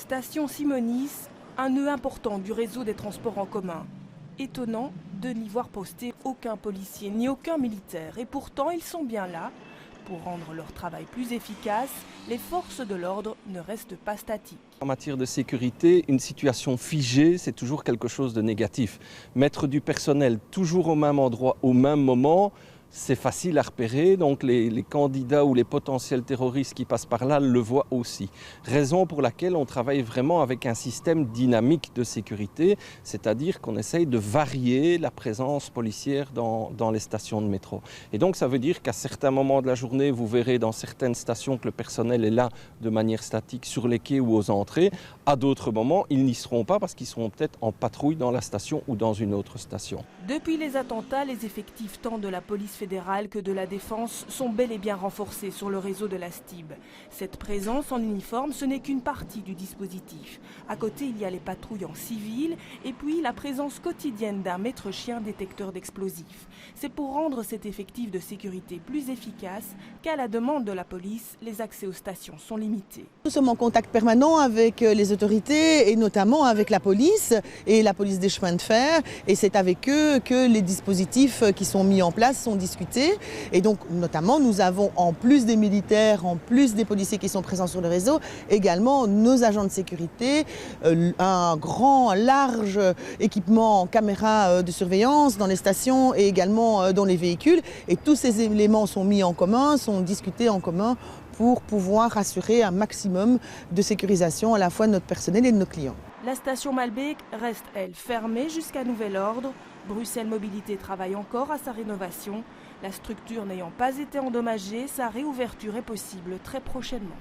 Station Simonis, un nœud important du réseau des transports en commun. Étonnant de n'y voir poster aucun policier ni aucun militaire. Et pourtant, ils sont bien là. Pour rendre leur travail plus efficace, les forces de l'ordre ne restent pas statiques. En matière de sécurité, une situation figée, c'est toujours quelque chose de négatif. Mettre du personnel toujours au même endroit, au même moment, c'est facile à repérer, donc les candidats ou les potentiels terroristes qui passent par là le voient aussi. Raison pour laquelle on travaille vraiment avec un système dynamique de sécurité, c'est-à-dire qu'on essaye de varier la présence policière dans les stations de métro. Et donc ça veut dire qu'à certains moments de la journée, vous verrez dans certaines stations que le personnel est là de manière statique sur les quais ou aux entrées. À d'autres moments, ils n'y seront pas parce qu'ils seront peut-être en patrouille dans la station ou dans une autre station. Depuis les attentats, les effectifs tant de la police fédérale que de la défense sont bel et bien renforcés sur le réseau de la STIB. Cette présence en uniforme, ce n'est qu'une partie du dispositif. À côté, il y a les patrouilles en civil et puis la présence quotidienne d'un maître-chien détecteur d'explosifs. C'est pour rendre cet effectif de sécurité plus efficace qu'à la demande de la police, les accès aux stations sont limités. Nous sommes en contact permanent avec les autorités et notamment avec la police et la police des chemins de fer. Et c'est avec eux que les dispositifs qui sont mis en place sont discutés. Et donc notamment nous avons en plus des militaires, en plus des policiers qui sont présents sur le réseau, également nos agents de sécurité, un grand, large équipement en caméra de surveillance dans les stations et également dans les véhicules. Et tous ces éléments sont mis en commun, sont discutés en commun pour pouvoir assurer un maximum de sécurisation à la fois de notre personnel et de nos clients. La station Malbec reste, elle, fermée jusqu'à nouvel ordre. Bruxelles Mobilité travaille encore à sa rénovation. La structure n'ayant pas été endommagée, sa réouverture est possible très prochainement.